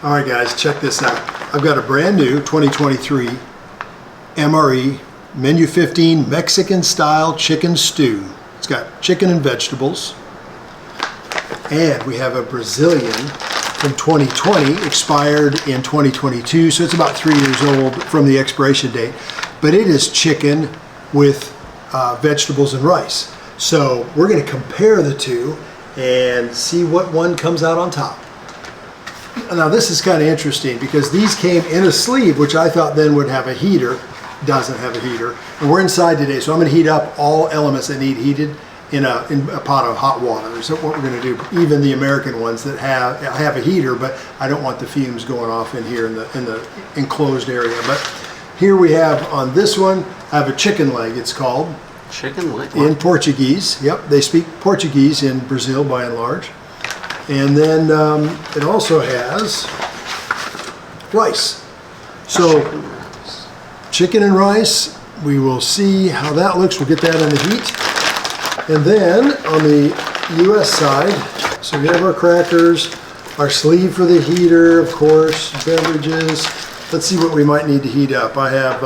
All right, guys, check this out. I've got a brand new 2023 MRE Menu 15 Mexican style chicken stew. It's got chicken and vegetables. And we have a Brazilian from 2020, expired in 2022, so it's about 3 years old from the expiration date. But it is chicken with vegetables and rice. So we're going to compare the two and see what one comes out on top. Now this is kind of interesting because these came in a sleeve, which I thought then would have a heater. Doesn't have a heater. And we're inside today, so I'm going to heat up all elements that need heated in a pot of hot water. Is what we're going to do. Even the American ones that have a heater, but I don't want the fumes going off in here in the enclosed area. But here we have on this one, I have a chicken leg. It's called chicken leg in Portuguese. Yep, they speak Portuguese in Brazil by and large. And then it also has rice. So chicken and rice. We will see how that looks. We'll get that in the heat. And then on the US side, so we have our crackers, our sleeve for the heater, of course, beverages. Let's see what we might need to heat up. I have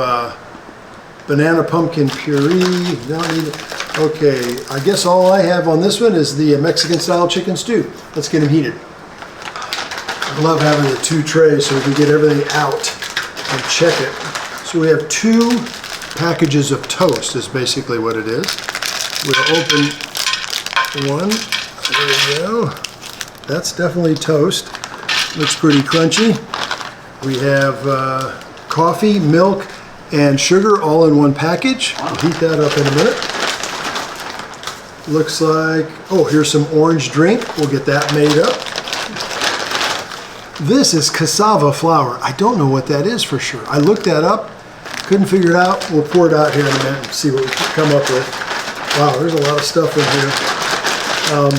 banana pumpkin puree. Don't need it. Okay, I guess all I have on this one is the Mexican style chicken stew. Let's get them heated. I love having the two trays so we can get everything out and check it. So we have 2 packages of toast is basically what it is. We'll open one. There we go. That's definitely toast. Looks pretty crunchy. We have coffee, milk, and sugar all in one package. We'll heat that up in a minute. Looks like, oh, here's some orange drink. We'll get that made up. This is cassava flour. I don't know what that is for sure. I looked that up, couldn't figure it out. We'll pour it out here in a minute and see what we can come up with. Wow, there's a lot of stuff in here. There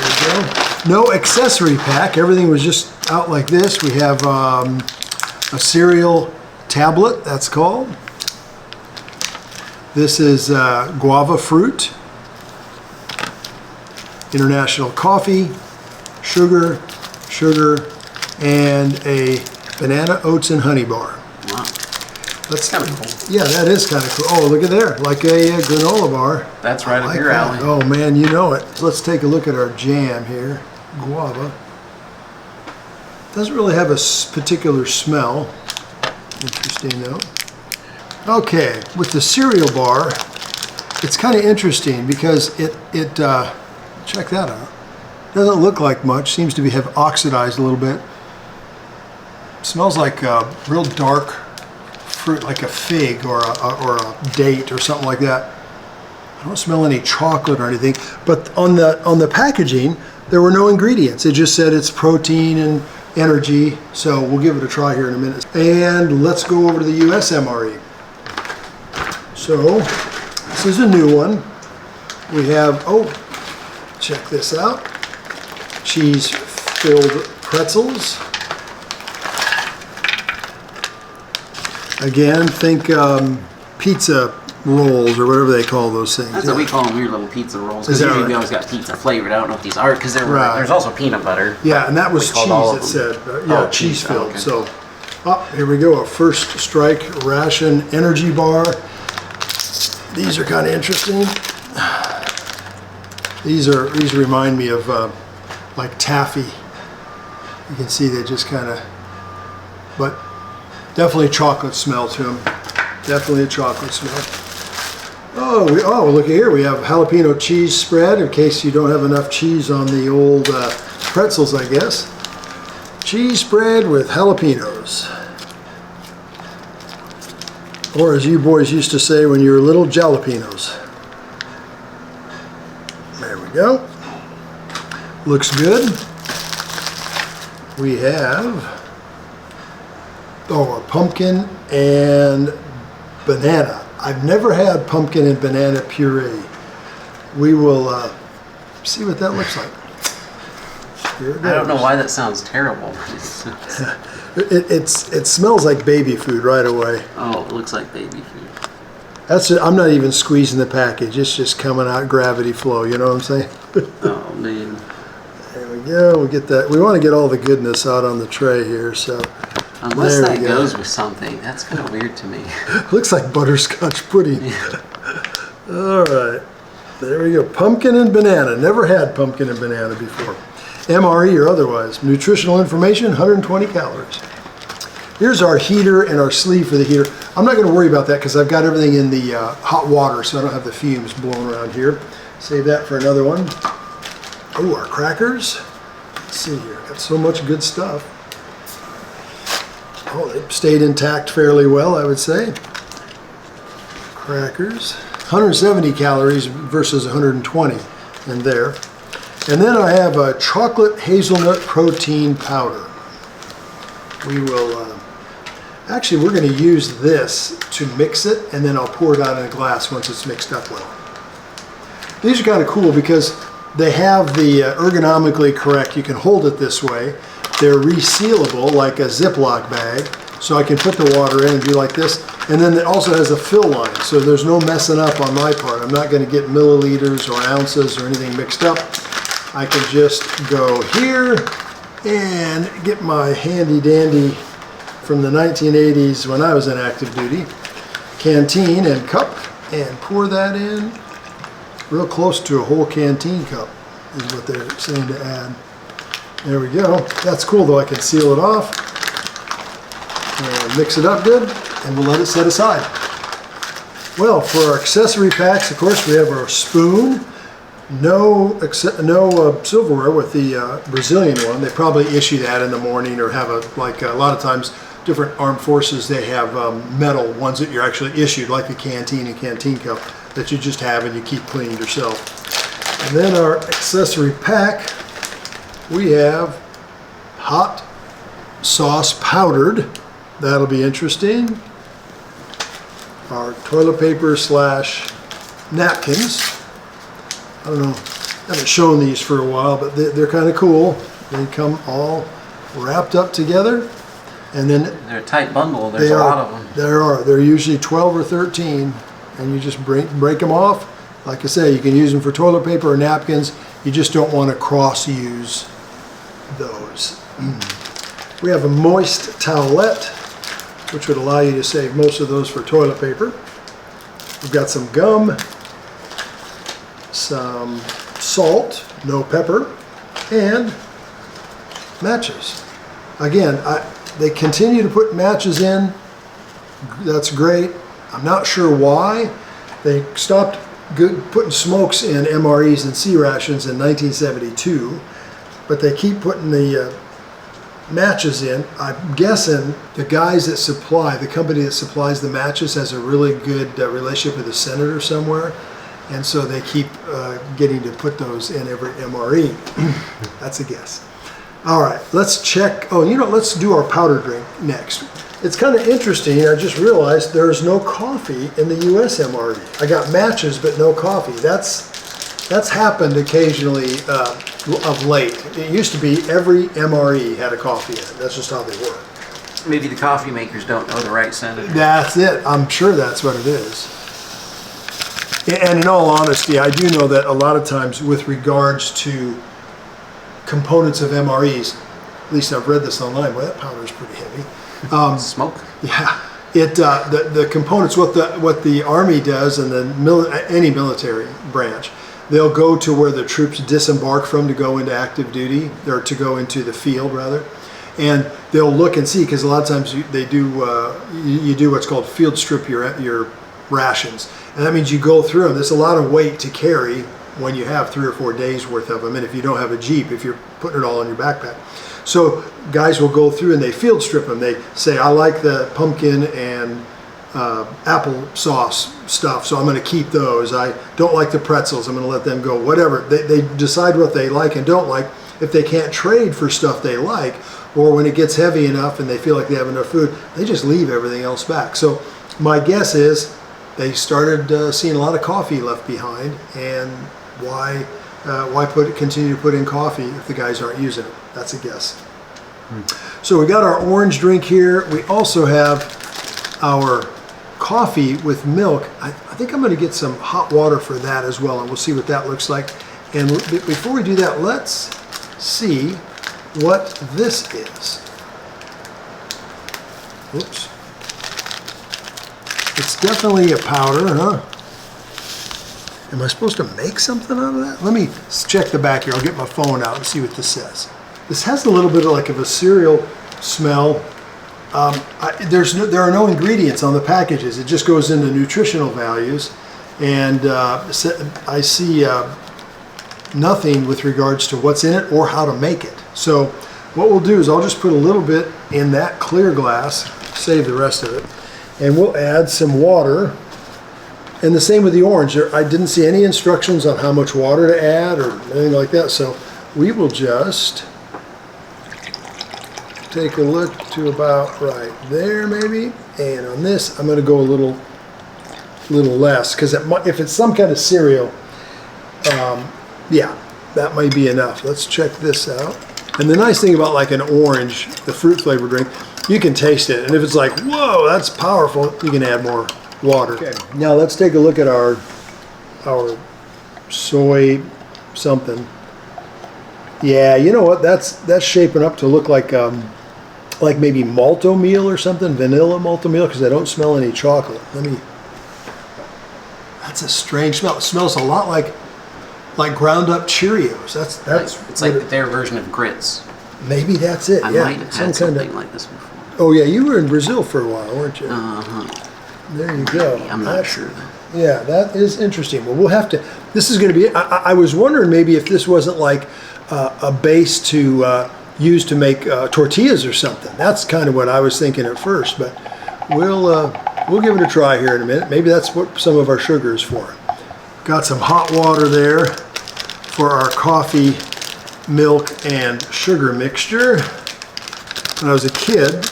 we go. No accessory pack. Everything was just out like this. We have a cereal tablet, that's called. This is guava fruit. International coffee, sugar, and a banana oats and honey bar. Wow. That's kind of cool. Yeah, that is kind of cool. Oh, look at there, like a granola bar. That's right up your alley. Oh man, you know it. Let's take a look at our jam here. Guava. Doesn't really have a particular smell. Interesting though. Okay, with the cereal bar, it's kind of interesting because it check that out. Doesn't look like much. Seems to have oxidized a little bit. Smells like a real dark fruit, like a fig or a date or something like that. I don't smell any chocolate or anything. But on the packaging, there were no ingredients. It just said it's protein and energy. So we'll give it a try here in a minute. And let's go over to the US MRE. So this is a new one. We have, oh, check this out. Cheese-filled pretzels. Again, think pizza rolls or whatever they call those things. That's what we call them, weird little pizza rolls. Because usually we always got pizza flavored. I don't know if these are, because there's also peanut butter. Yeah, and that was cheese, it said. Yeah, cheese-filled. Okay. So, here we go. A First Strike Ration Energy Bar. These are kind of interesting. These remind me of like taffy. You can see they just kind of, but definitely chocolate smell to them. Definitely a chocolate smell. Oh, look here. We have jalapeno cheese spread in case you don't have enough cheese on the old pretzels, I guess. Cheese spread with jalapenos. Or as you boys used to say when you were little, jalapenos. There we go. Looks good. We have a pumpkin and banana. I've never had pumpkin and banana puree. We will see what that looks like. Here it goes. I don't know why that sounds terrible. It smells like baby food right away. Oh, it looks like baby food. I'm not even squeezing the package. It's just coming out gravity flow. You know what I'm saying? Oh man. There we go. We get that. We want to get all the goodness out on the tray here. So unless that goes with something, that's kind of weird to me. Looks like butterscotch pudding. All right, there we go. Pumpkin and banana. Never had pumpkin and banana before. MRE or otherwise. Nutritional information, 120 calories. Here's our heater and our sleeve for the heater. I'm not going to worry about that because I've got everything in the hot water, so I don't have the fumes blowing around here. Save that for another one. Oh, our crackers. Let's see here. Got so much good stuff. Oh, they stayed intact fairly well, I would say. Crackers. 170 calories versus 120 in there. And then I have a chocolate hazelnut protein powder. We will, actually we're going to use this to mix it, and then I'll pour it out in a glass once it's mixed up well. These are kind of cool because they have the ergonomically correct, you can hold it this way. They're resealable like a Ziploc bag, so I can put the water in and do like this. And then it also has a fill line, so there's no messing up on my part. I'm not going to get milliliters or ounces or anything mixed up. I can just go here and get my handy dandy from the 1980s when I was in active duty canteen and cup and pour that in real close to a whole canteen cup is what they're saying to add. There we go. That's cool though. I can seal it off and mix it up good, and we'll let it set aside. Well, for our accessory packs, of course, we have our spoon. No silverware with the Brazilian one. They probably issue that in the morning, or have a lot of times different armed forces, they have metal ones that you're actually issued, like the canteen and canteen cup that you just have and you keep clean yourself. And then our accessory pack, we have hot sauce powdered. That'll be interesting. Our toilet paper / napkins. I don't know, I haven't shown these for a while, but they're kind of cool. They come all wrapped up together, and then they're a tight bundle. There's a lot of them. They're usually 12 or 13, and you just break them off. Like I say, you can use them for toilet paper or napkins. You just don't want to cross-use those. We have a moist towelette, which would allow you to save most of those for toilet paper. We've got some gum, some salt, no pepper, and matches. Again, they continue to put matches in. That's great. I'm not sure why. They stopped putting smokes in MREs and C rations in 1972, but they keep putting the matches in. I'm guessing the guys that supply, the company that supplies the matches has a really good relationship with a senator somewhere. And so they keep getting to put those in every MRE. That's a guess. All right, let's check. Oh, let's do our powder drink next. It's kind of interesting. I just realized there's no coffee in the U.S. MRE. I got matches, but no coffee. That's happened occasionally of late. It used to be every MRE had a coffee in it. That's just how they work. Maybe the coffee makers don't know the right senator. That's it. I'm sure that's what it is. And in all honesty, I do know that a lot of times with regards to components of MREs, at least I've read this online, well, that powder is pretty heavy. Smoke? Yeah. The components, what the Army does, and any military branch, they'll go to where the troops disembark from to go into active duty, or to go into the field rather, and they'll look and see, because a lot of times you do what's called field strip your rations. And that means you go through them. There's a lot of weight to carry when you have 3 or 4 days worth of them. And if you don't have a Jeep, if you're putting it all in your backpack. So guys will go through and they field strip them. They say, I like the pumpkin and apple sauce stuff, so I'm going to keep those. I don't like the pretzels, I'm going to let them go. Whatever. They decide what they like and don't like. If they can't trade for stuff they like, or when it gets heavy enough and they feel like they have enough food, they just leave everything else back. So my guess is they started seeing a lot of coffee left behind, and why continue to put in coffee if the guys aren't using it? That's a guess. So we got our orange drink here. We also have our coffee with milk. I think I'm going to get some hot water for that as well, and we'll see what that looks like. And before we do that, let's see what this is. Oops. It's definitely a powder, huh? Am I supposed to make something out of that? Let me check the back here. I'll get my phone out and see what this says. This has a little bit of like of a cereal smell. There are no ingredients on the packages. It just goes into nutritional values. And I see nothing with regards to what's in it or how to make it. So what we'll do is I'll just put a little bit in that clear glass, save the rest of it, and we'll add some water. And the same with the orange. I didn't see any instructions on how much water to add or anything like that. So we will just take a look to about right there maybe. And on this, I'm going to go a little less, because if it's some kind of cereal, yeah, that might be enough. Let's check this out. And the nice thing about like an orange, the fruit flavored drink, you can taste it. And if it's like, whoa, that's powerful, you can add more water. Okay. Now let's take a look at our soy something. Yeah, you know what? That's shaping up to look like maybe malto meal or something, vanilla malto meal, because I don't smell any chocolate. That's a strange smell. It smells a lot like ground up Cheerios. It's like their version of grits. Maybe that's it. I might have had something like this before. Oh yeah, you were in Brazil for a while, weren't you? Uh-huh. There you go. I'm not sure though. Yeah, that is interesting. Well, we'll have to. This is going to be. I was wondering maybe if this wasn't like a base to use to make tortillas or something. That's kind of what I was thinking at first, but we'll give it a try here in a minute. Maybe that's what some of our sugar is for. Got some hot water there for our coffee, milk, and sugar mixture. When I was a kid,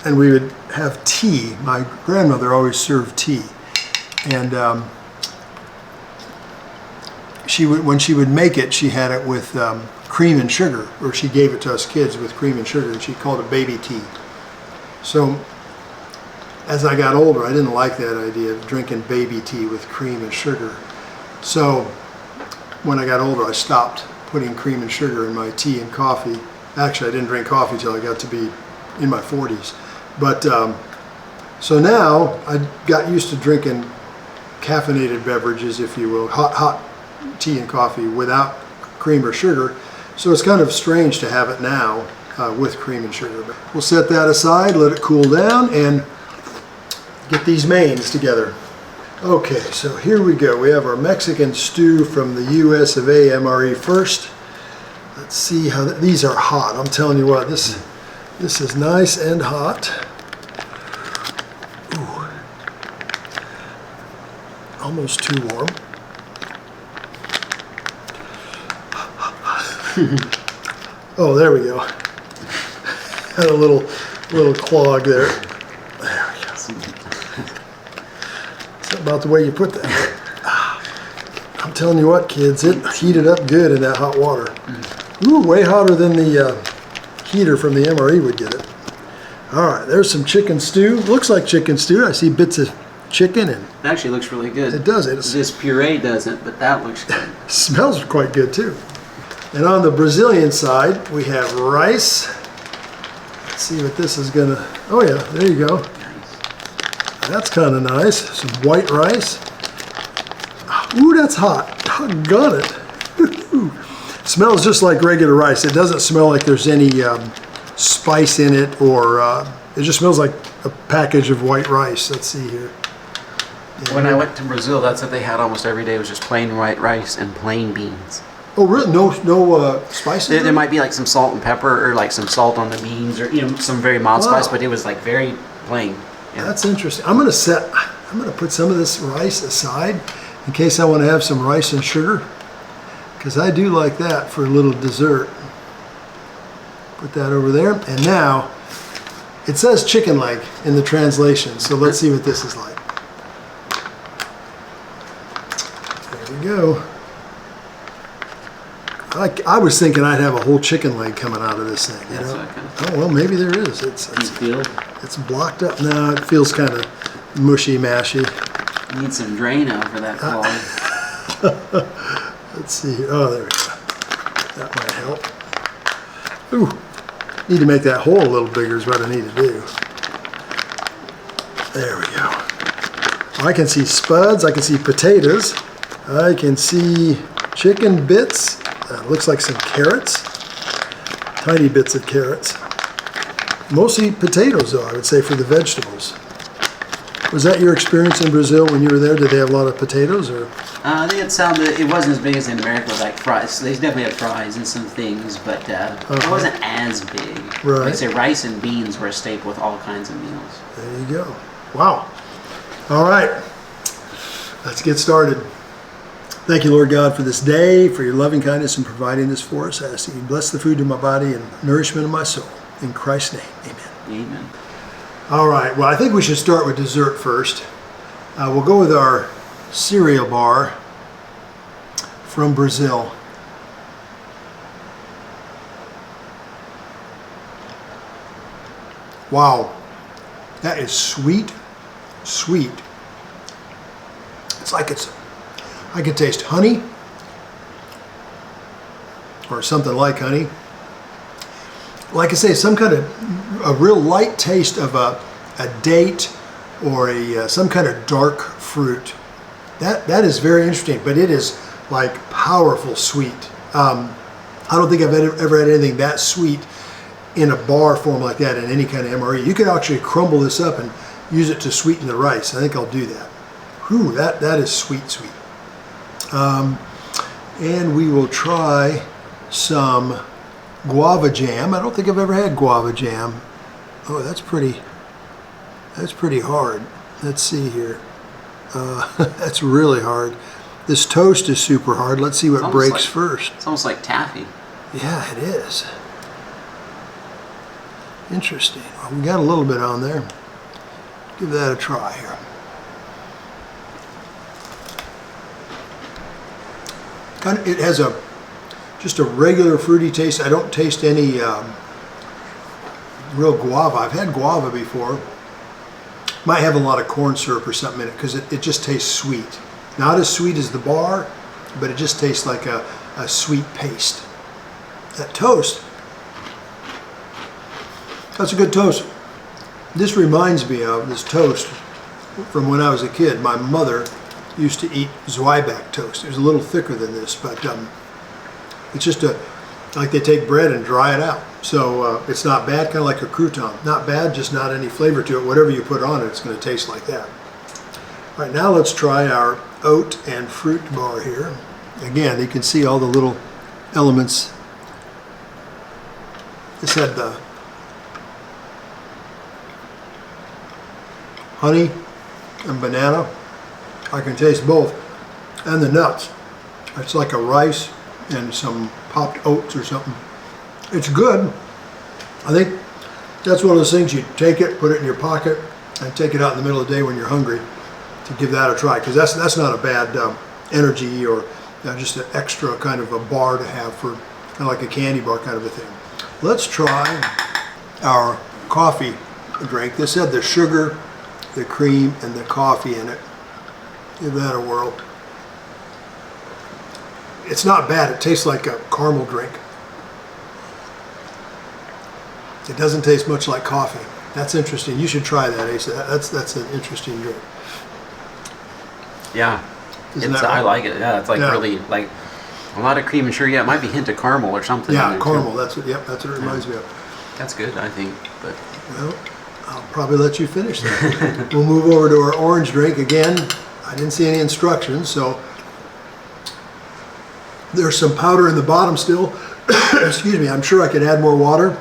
and we would have tea. My grandmother always served tea, and when she would make it, she had it with cream and sugar, or she gave it to us kids with cream and sugar, and she called it baby tea. So as I got older, I didn't like that idea of drinking baby tea with cream and sugar. So when I got older, I stopped putting cream and sugar in my tea and coffee. Actually, I didn't drink coffee till I got to be in my 40s. But so now I got used to drinking caffeinated beverages, if you will, hot tea and coffee without cream or sugar. So it's kind of strange to have it now with cream and sugar. But we'll set that aside, let it cool down, and get these mains together. Okay, so here we go. We have our Mexican stew from the US of A MRE first. Let's see how these are hot. I'm telling you what, this is nice and hot. Ooh. Almost too warm. Oh, there we go. Had a little clog there. There we go. It's about the way you put that. I'm telling you what, kids, it heated up good in that hot water. Ooh, way hotter than the heater from the MRE would get it. All right, there's some chicken stew. Looks like chicken stew. I see bits of chicken, and it actually looks really good. it does. This puree doesn't, but that looks good. Smells quite good too. And on the Brazilian side, we have rice. Let's see what this is gonna. Oh yeah, there you go. Nice. That's kind of nice. Some white rice. Ooh, that's hot. Doggone it. Smells just like regular rice. It doesn't smell like there's any spice in it, or it just smells like a package of white rice. Let's see here. Yeah. When I went to Brazil, that's what they had almost every day. It was just plain white rice and plain beans. Oh really? No spices? There might be like some salt and pepper, or like some salt on the beans, or some very mild spice, but it was like very plain. Yeah. That's interesting. I'm gonna put some of this rice aside in case I want to have some rice and sugar, because I do like that for a little dessert. Put that over there, and now it says chicken leg in the translation, so let's see what this is like. There we go. I was thinking I'd have a whole chicken leg coming out of this thing. You know? Oh well, maybe there is. It's blocked up. No, it feels kind of mushy mashy. You need some Drano for that quality. Let's see. Oh, there we go. That might help. Ooh, need to make that hole a little bigger is what I need to do. There we go. I can see spuds, I can see potatoes, I can see chicken bits, looks like some carrots, tiny bits of carrots. Mostly potatoes though, I would say, for the vegetables. Was that your experience in Brazil when you were there? Did they have a lot of potatoes, or? They had some. It wasn't as big as in America, like fries. They definitely had fries and some things, but it wasn't as big. Right. Like say, rice and beans were a staple with all kinds of meals. There you go. Wow. All right. Let's get started. Thank you, Lord God, for this day, for your loving kindness in providing this for us. I ask that you bless the food of my body and nourishment of my soul. In Christ's name, amen. Amen. All right. Well, I think we should start with dessert first. We'll go with our cereal bar from Brazil. Wow. That is sweet, sweet. It's like I can taste honey or something like honey. Like I say, some kind of a real light taste of a date or some kind of dark fruit. That is very interesting, but it is like powerful sweet. I don't think I've ever had anything that sweet in a bar form like that in any kind of MRE. You could actually crumble this up and use it to sweeten the rice. I think I'll do that. Whew, that is sweet, sweet. And we will try some guava jam. I don't think I've ever had guava jam. Oh, that's pretty hard. Let's see here. That's really hard. This toast is super hard. Let's see what breaks first. It's almost like taffy. Yeah, it is. Interesting. Well, we got a little bit on there. Give that a try here. It has just a regular fruity taste. I don't taste any real guava. I've had guava before. Might have a lot of corn syrup or something in it because it just tastes sweet. Not as sweet as the bar, but it just tastes like a sweet paste. That toast, that's a good toast. This reminds me of this toast from when I was a kid. My mother used to eat Zwieback toast. It was a little thicker than this, but it's just like they take bread and dry it out. So it's not bad, kind of like a crouton. Not bad, just not any flavor to it. Whatever you put on it, it's going to taste like that. All right, now let's try our oat and fruit bar here. Again, you can see all the little elements. This had the honey and banana. I can taste both. And the nuts. It's like a rice and some popped oats or something. It's good. I think that's one of those things you take it, put it in your pocket, and take it out in the middle of the day when you're hungry to give that a try. Because that's not a bad energy or just an extra kind of a bar to have for kind of like a candy bar kind of a thing. Let's try our coffee drink. This had the sugar, the cream, and the coffee in it. Give that a whirl. It's not bad. It tastes like a caramel drink. It doesn't taste much like coffee. That's interesting. You should try that, Asa. That's an interesting drink. Yeah, I like it. Yeah, it's like really like a lot of cream and sugar. Yeah, it might be a hint of caramel or something. Yeah, caramel. That's what. Yep, that's what it reminds me of. That's good, I think. But well, I'll probably let you finish that. We'll move over to our orange drink again. I didn't see any instructions, so there's some powder in the bottom still. Excuse me. I'm sure I could add more water.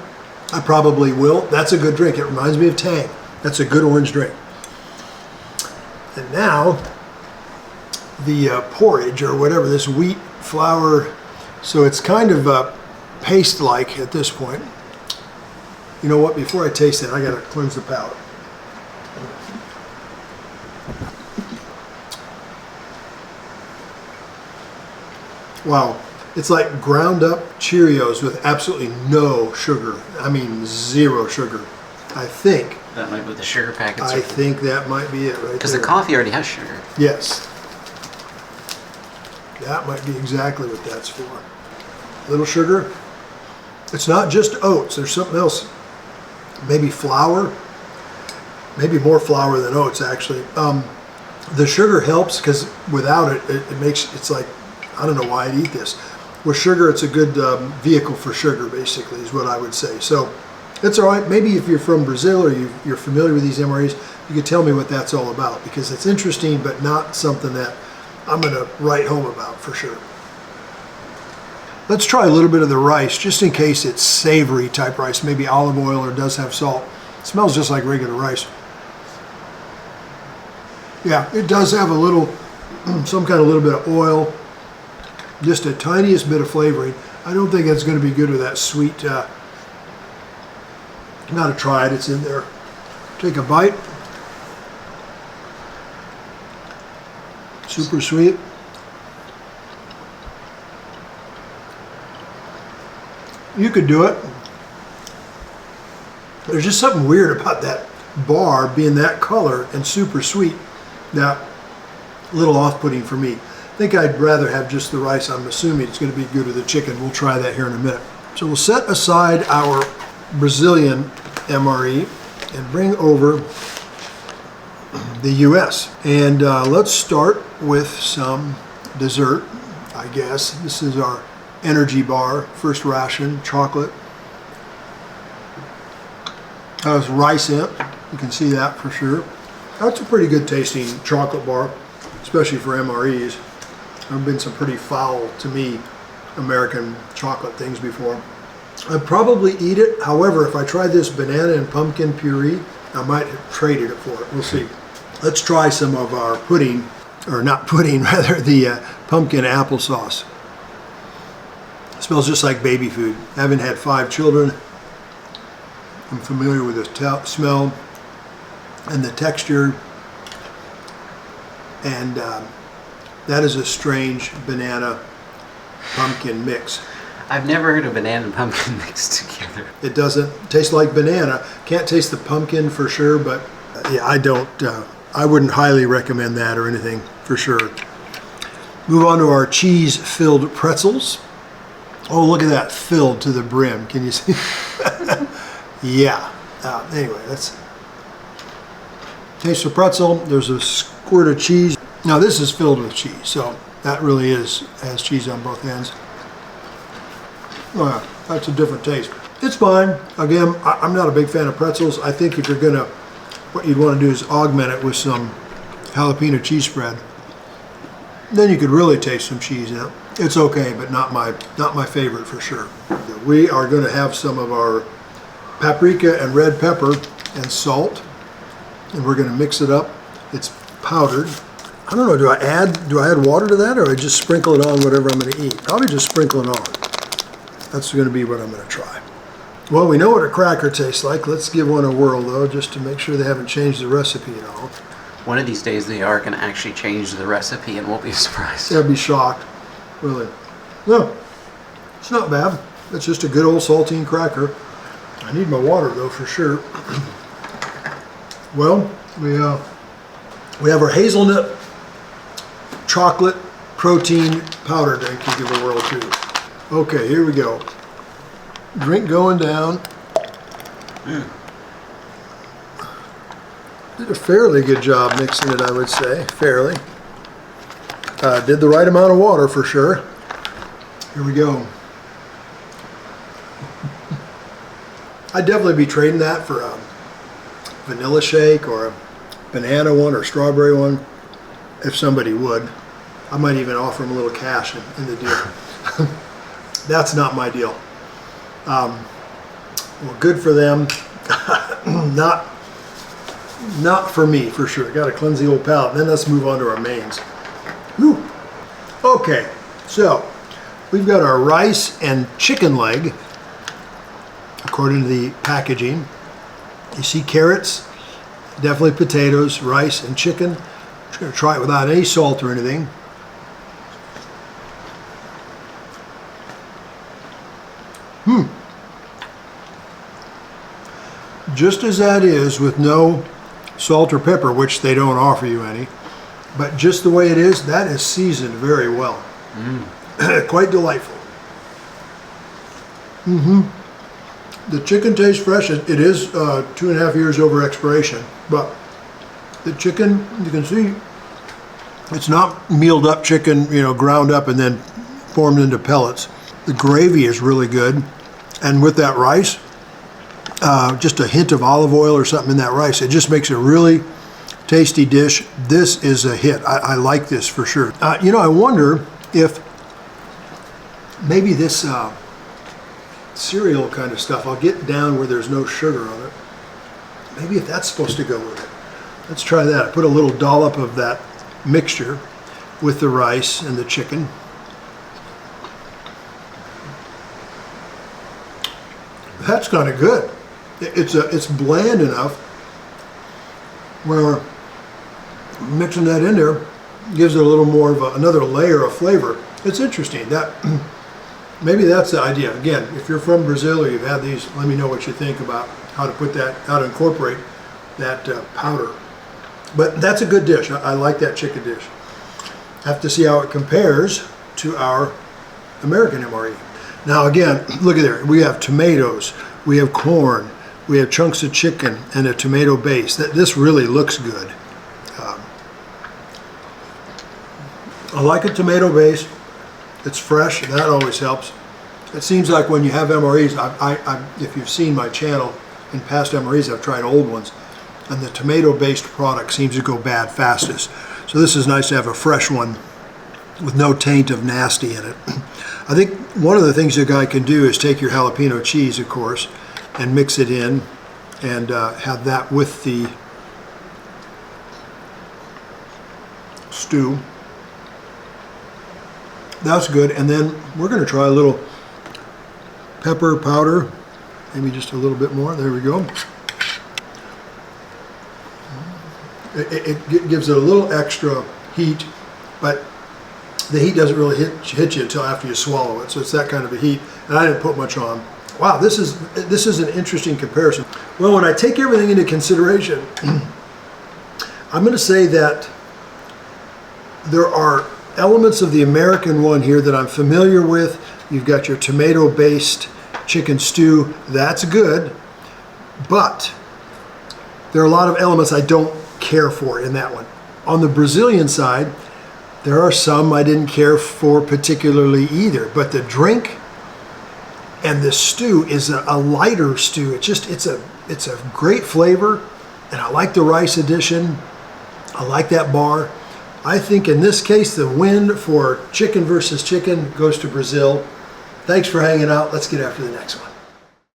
I probably will. That's a good drink. It reminds me of Tang. That's a good orange drink. And now, the porridge or whatever, this wheat flour, so it's kind of paste-like at this point. You know what? Before I taste it, I got to cleanse the palate. Wow. It's like ground up Cheerios with absolutely no sugar. I mean, zero sugar. I think. That might be with the sugar packets. I think that might be it right there. Because the coffee already has sugar. Yes. That might be exactly what that's for. Little sugar It's not just oats. There's something else. Maybe flour. Maybe more flour than oats, actually. The sugar helps because without it, it makes, it's like, I don't know why I'd eat this. With sugar, it's a good vehicle for sugar, basically, is what I would say. So it's all right. Maybe if you're from Brazil or you're familiar with these MREs, you could tell me what that's all about, because it's interesting, but not something that I'm going to write home about for sure. Let's try a little bit of the rice, just in case it's savory type rice, maybe olive oil or does have salt. It smells just like regular rice. Yeah, it does have a little, some kind of little bit of oil, just a tiniest bit of flavoring. I don't think it's going to be good with that sweet, gotta try it, it's in there. Take a bite. Super sweet. You could do it. There's just something weird about that bar being that color and super sweet. Now, a little off-putting for me. I think I'd rather have just the rice. I'm assuming it's going to be good with the chicken. We'll try that here in a minute. So we'll set aside our Brazilian MRE and bring over the US. And let's start with some dessert, I guess. This is our energy bar, first ration, chocolate. Has rice in it. You can see that for sure. That's a pretty good tasting chocolate bar, especially for MREs. There have been some pretty foul, to me, American chocolate things before. I'd probably eat it. However, if I tried this banana and pumpkin puree, I might have traded it for it. We'll see. Let's try some of our pudding, or not pudding, rather the pumpkin applesauce. It smells just like baby food. Having had 5 children, I'm familiar with the smell and the texture, and that is a strange banana pumpkin mix. I've never heard of banana and pumpkin mixed together. It doesn't taste like banana. Can't taste the pumpkin for sure, but yeah, I wouldn't highly recommend that or anything for sure. Move on to our cheese-filled pretzels. Oh, look at that, filled to the brim. Can you see? Yeah. Anyway, that's taste of pretzel. There's a squirt of cheese. Now this is filled with cheese, so that really has cheese on both ends. Oh, yeah, that's a different taste. It's fine. Again, I'm not a big fan of pretzels. I think if you're gonna, what you'd want to do is augment it with some jalapeno cheese spread. Then you could really taste some cheese in it. It's okay, but not my favorite for sure. We are going to have some of our paprika and red pepper and salt, and we're going to mix it up. It's powdered. I don't know, do I add water to that, or I just sprinkle it on whatever I'm going to eat? Probably just sprinkle it on. That's going to be what I'm going to try. Well, we know what a cracker tastes like. Let's give one a whirl, though, just to make sure they haven't changed the recipe at all. One of these days they are going to actually change the recipe and we'll be surprised. I'd be shocked, really. No, it's not bad. It's just a good old saltine cracker. I need my water, though, for sure. Well, we have our hazelnut chocolate protein powder drink you give a whirl to. Okay, here we go. Drink going down. Did a fairly good job mixing it, I would say. Fairly. Did the right amount of water for sure. Here we go. I'd definitely be trading that for a vanilla shake or a banana one or strawberry one, if somebody would. I might even offer them a little cash in the deal. That's not my deal. Well, good for them. Not for me, for sure. Got to cleanse the old palate. Then let's move on to our mains. Whew. Okay, so we've got our rice and chicken leg, according to the packaging. You see carrots, definitely potatoes, rice, and chicken. I'm just going to try it without any salt or anything. Just as that is, with no salt or pepper, which they don't offer you any, but just the way it is, that is seasoned very well. Quite delightful. The chicken tastes fresh. It is 2.5 years over expiration, but the chicken, you can see, it's not mealed up chicken, you know, ground up and then formed into pellets. The gravy is really good, and with that rice, just a hint of olive oil or something in that rice, it just makes a really tasty dish. This is a hit. I like this for sure. You know, I wonder if maybe this cereal kind of stuff, I'll get down where there's no sugar on it. Maybe if that's supposed to go with it. Let's try that. I put a little dollop of that mixture with the rice and the chicken. That's kind of good. It's bland enough where mixing that in there gives it a little more of another layer of flavor. It's interesting. That maybe that's the idea. Again, if you're from Brazil or you've had these, let me know what you think about how to put that, how to incorporate that powder. But that's a good dish. I like that chicken dish. Have to see how it compares to our American MRE. Now again, look at there. We have tomatoes, we have corn, we have chunks of chicken, and a tomato base. This really looks good. I like a tomato base. It's fresh. That always helps. It seems like when you have MREs, if you've seen my channel in past MREs, I've tried old ones, and the tomato-based product seems to go bad fastest. So this is nice to have a fresh one with no taint of nasty in it. I think one of the things a guy can do is take your jalapeno cheese, of course, and mix it in and have that with the stew. That's good. And then we're going to try a little pepper powder, maybe just a little bit more. There we go. It gives it a little extra heat, but the heat doesn't really hit you until after you swallow it. So it's that kind of a heat, and I didn't put much on. Wow, this is an interesting comparison. Well, when I take everything into consideration, I'm going to say that there are elements of the American one here that I'm familiar with. You've got your tomato-based chicken stew. That's good, but there are a lot of elements I don't care for in that one. On the Brazilian side, there are some I didn't care for particularly either, but the drink and the stew is a lighter stew. It's a great flavor, and I like the rice addition. I like that bar. I think in this case, the win for chicken versus chicken goes to Brazil. Thanks for hanging out. Let's get after the next one.